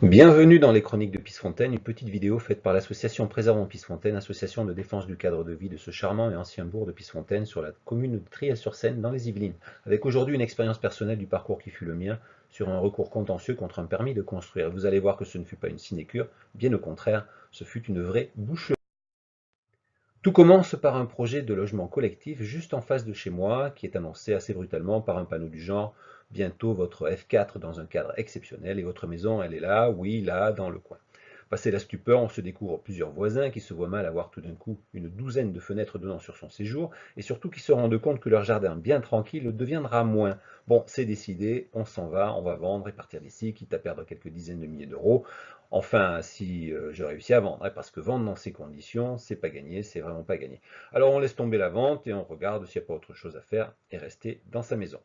Bienvenue dans les Chroniques de Pissefontaine, une petite vidéo faite par l'association Préservons Pissefontaine, association de défense du cadre de vie de ce charmant et ancien bourg de Pissefontaine sur la commune de Triel-sur-Seine dans les Yvelines, avec aujourd'hui une expérience personnelle du parcours qui fut le mien sur un recours contentieux contre un permis de construire. Vous allez voir que ce ne fut pas une sinécure, bien au contraire, ce fut une vraie boucherie. Tout commence par un projet de logement collectif juste en face de chez moi, qui est annoncé assez brutalement par un panneau du genre «Bientôt votre F4 dans un cadre exceptionnel et votre maison, elle est là, oui, là, dans le coin». Passé la stupeur, on se découvre plusieurs voisins qui se voient mal avoir tout d'un coup une douzaine de fenêtres donnant sur son séjour et surtout qui se rendent compte que leur jardin bien tranquille deviendra moins. Bon, c'est décidé, on s'en va, on va vendre et partir d'ici, quitte à perdre quelques dizaines de milliers d'euros. Enfin, si je réussis à vendre, hein, parce que vendre dans ces conditions, c'est pas gagné, c'est vraiment pas gagné. Alors on laisse tomber la vente et on regarde s'il n'y a pas autre chose à faire et rester dans sa maison.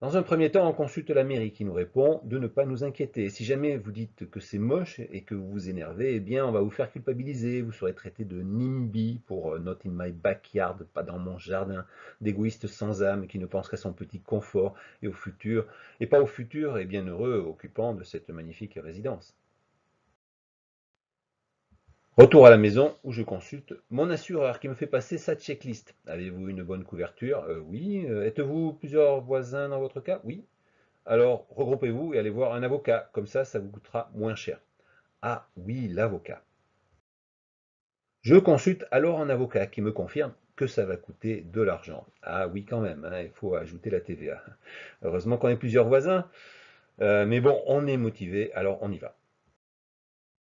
Dans un premier temps, on consulte la mairie qui nous répond de ne pas nous inquiéter. Si jamais vous dites que c'est moche et que vous vous énervez, eh bien on va vous faire culpabiliser. Vous serez traité de NIMBY pour Not in my backyard, pas dans mon jardin, d'égoïste sans âme qui ne pense qu'à son petit confort et au futur, et pas au futur et bienheureux occupant de cette magnifique résidence. Retour à la maison où je consulte mon assureur qui me fait passer sa checklist. Avez-vous une bonne couverture? Oui. Êtes-vous plusieurs voisins dans votre cas? Oui. Alors regroupez-vous et allez voir un avocat. Comme ça vous coûtera moins cher. Ah oui, l'avocat. Je consulte alors un avocat qui me confirme que ça va coûter de l'argent. Ah oui quand même, hein, il faut ajouter la TVA. Heureusement qu'on est plusieurs voisins, mais bon, on est motivé, alors on y va.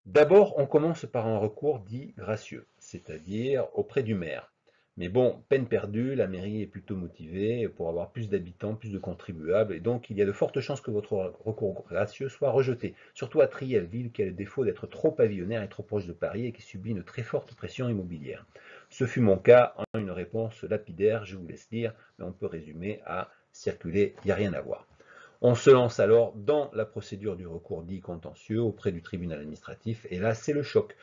D'abord, on commence par un recours dit gracieux, c'est-à-dire auprès du maire. Mais bon, peine perdue, la mairie est plutôt motivée pour avoir plus d'habitants, plus de contribuables, et donc il y a de fortes chances que votre recours gracieux soit rejeté, surtout à Triel, ville qui a le défaut d'être trop pavillonnaire et trop proche de Paris et qui subit une très forte pression immobilière. Ce fut mon cas, en une réponse lapidaire, je vous laisse lire, mais on peut résumer à circuler, il n'y a rien à voir. On se lance alors dans la procédure du recours dit contentieux auprès du tribunal administratif, et là c'est le choc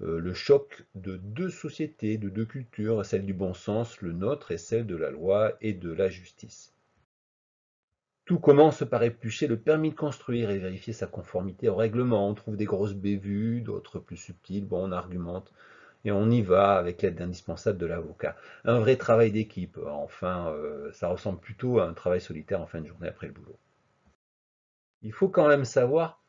de deux sociétés, de deux cultures, celle du bon sens, le nôtre, et celle de la loi et de la justice. Tout commence par éplucher le permis de construire et vérifier sa conformité au règlement. On trouve des grosses bévues, d'autres plus subtiles, bon on argumente, et on y va avec l'aide indispensable de l'avocat. Un vrai travail d'équipe, enfin ça ressemble plutôt à un travail solitaire en fin de journée après le boulot. Il faut quand même savoir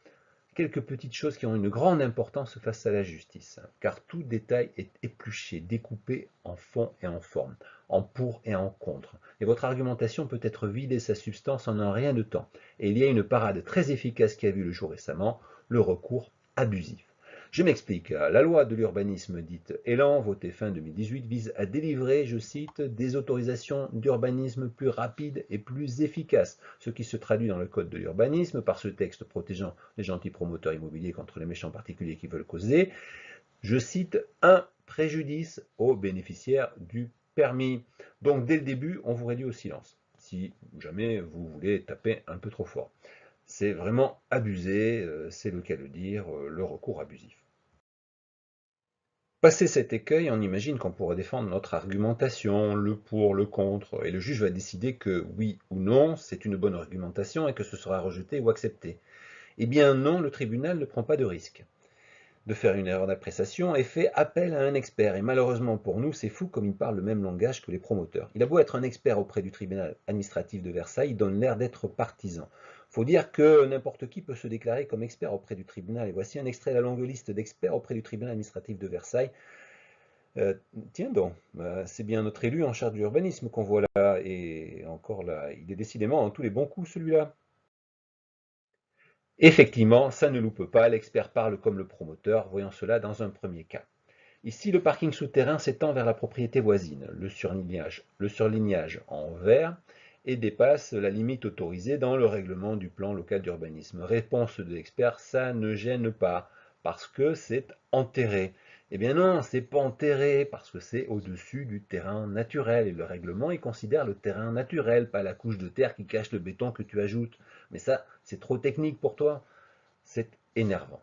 quelques petites choses qui ont une grande importance face à la justice, car tout détail est épluché, découpé en fond et en forme, en pour et en contre. Et votre argumentation peut être vidée de sa substance en un rien de temps. Et il y a une parade très efficace qui a vu le jour récemment, le recours abusif. Je m'explique. La loi de l'urbanisme dite Élan, votée fin 2018, vise à délivrer, je cite, des autorisations d'urbanisme plus rapides et plus efficaces, ce qui se traduit dans le code de l'urbanisme par ce texte protégeant les gentils promoteurs immobiliers contre les méchants particuliers qui veulent causer, je cite, un préjudice aux bénéficiaires du permis. Donc dès le début, on vous réduit au silence, si jamais vous voulez taper un peu trop fort. C'est vraiment abusé, c'est le cas de dire, le recours abusif. Passé cet écueil, on imagine qu'on pourra défendre notre argumentation, le pour, le contre, et le juge va décider que oui ou non, c'est une bonne argumentation et que ce sera rejeté ou accepté. Eh bien non, le tribunal ne prend pas de risque de faire une erreur d'appréciation et fait appel à un expert. Et malheureusement pour nous, c'est fou comme il parle le même langage que les promoteurs. Il a beau être un expert auprès du tribunal administratif de Versailles, il donne l'air d'être partisan. Faut dire que n'importe qui peut se déclarer comme expert auprès du tribunal. Et voici un extrait de la longue liste d'experts auprès du tribunal administratif de Versailles. Tiens donc, c'est bien notre élu en charge de l'urbanisme qu'on voit là, et encore là, il est décidément en tous les bons coups celui-là. Effectivement, ça ne loupe pas, l'expert parle comme le promoteur, voyons cela dans un premier cas. Ici, le parking souterrain s'étend vers la propriété voisine, le surlignage en vert, et dépasse la limite autorisée dans le règlement du plan local d'urbanisme. Réponse de l'expert, ça ne gêne pas, parce que c'est enterré. Eh bien non, c'est pas enterré, parce que c'est au-dessus du terrain naturel, et le règlement, il considère le terrain naturel, pas la couche de terre qui cache le béton que tu ajoutes. Mais ça, c'est trop technique pour toi, c'est énervant.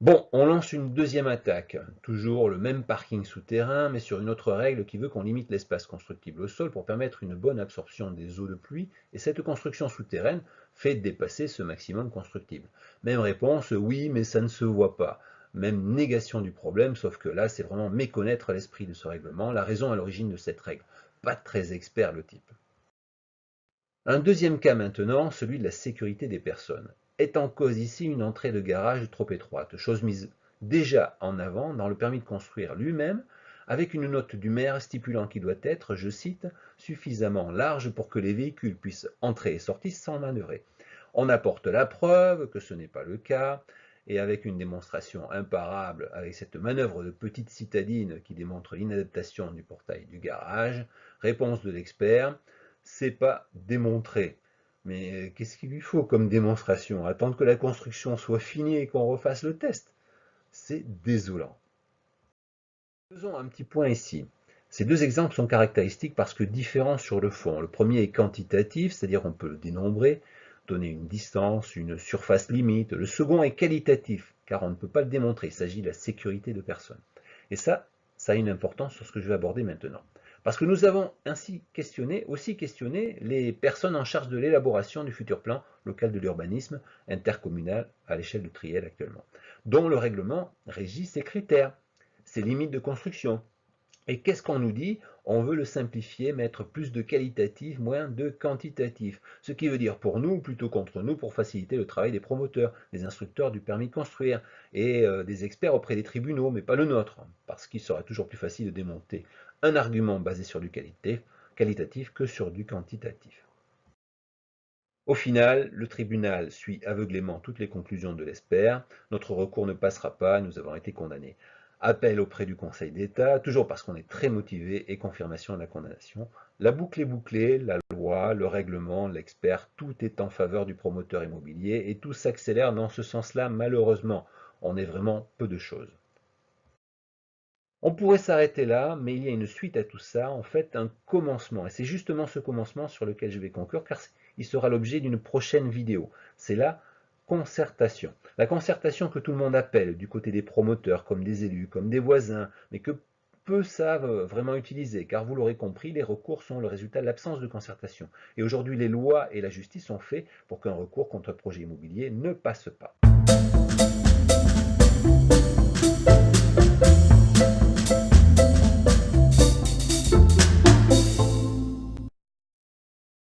Bon, on lance une deuxième attaque. Toujours le même parking souterrain, mais sur une autre règle qui veut qu'on limite l'espace constructible au sol pour permettre une bonne absorption des eaux de pluie, et cette construction souterraine fait dépasser ce maximum constructible. Même réponse, oui, mais ça ne se voit pas. Même négation du problème, sauf que là, c'est vraiment méconnaître l'esprit de ce règlement, la raison à l'origine de cette règle. Pas très expert le type. Un deuxième cas maintenant, celui de la sécurité des personnes. Est en cause ici une entrée de garage trop étroite, chose mise déjà en avant dans le permis de construire lui-même, avec une note du maire stipulant qu'il doit être, je cite, suffisamment large pour que les véhicules puissent entrer et sortir sans manœuvrer. On apporte la preuve que ce n'est pas le cas, et avec une démonstration imparable, avec cette manœuvre de petite citadine qui démontre l'inadaptation du portail du garage, réponse de l'expert, c'est pas démontré. Mais qu'est-ce qu'il lui faut comme démonstration? Attendre que la construction soit finie et qu'on refasse le test? C'est désolant. Faisons un petit point ici. Ces deux exemples sont caractéristiques parce que différents sur le fond. Le premier est quantitatif, c'est-à-dire qu'on peut le dénombrer, donner une distance, une surface limite. Le second est qualitatif, car on ne peut pas le démontrer. Il s'agit de la sécurité de personne. Et ça a une importance sur ce que je vais aborder maintenant. Parce que nous avons ainsi aussi questionné les personnes en charge de l'élaboration du futur plan local de l'urbanisme intercommunal à l'échelle de Triel actuellement, dont le règlement régit ces critères, ses limites de construction. Et qu'est-ce qu'on nous dit? On veut le simplifier, mettre plus de qualitatif, moins de quantitatif. Ce qui veut dire pour nous, plutôt contre nous, pour faciliter le travail des promoteurs, des instructeurs du permis de construire et des experts auprès des tribunaux, mais pas le nôtre, parce qu'il sera toujours plus facile de démonter un argument basé sur du qualitatif que sur du quantitatif. Au final, le tribunal suit aveuglément toutes les conclusions de l'expert. Notre recours ne passera pas, nous avons été condamnés. Appel auprès du Conseil d'État, toujours parce qu'on est très motivé, et confirmation de la condamnation. La boucle est bouclée, la loi, le règlement, l'expert, tout est en faveur du promoteur immobilier et tout s'accélère dans ce sens-là, malheureusement. On est vraiment peu de choses. On pourrait s'arrêter là, mais il y a une suite à tout ça, en fait un commencement. Et c'est justement ce commencement sur lequel je vais conclure, car il sera l'objet d'une prochaine vidéo. C'est la concertation. La concertation que tout le monde appelle, du côté des promoteurs, comme des élus, comme des voisins, mais que peu savent vraiment utiliser, car vous l'aurez compris, les recours sont le résultat de l'absence de concertation. Et aujourd'hui, les lois et la justice sont faits pour qu'un recours contre un projet immobilier ne passe pas.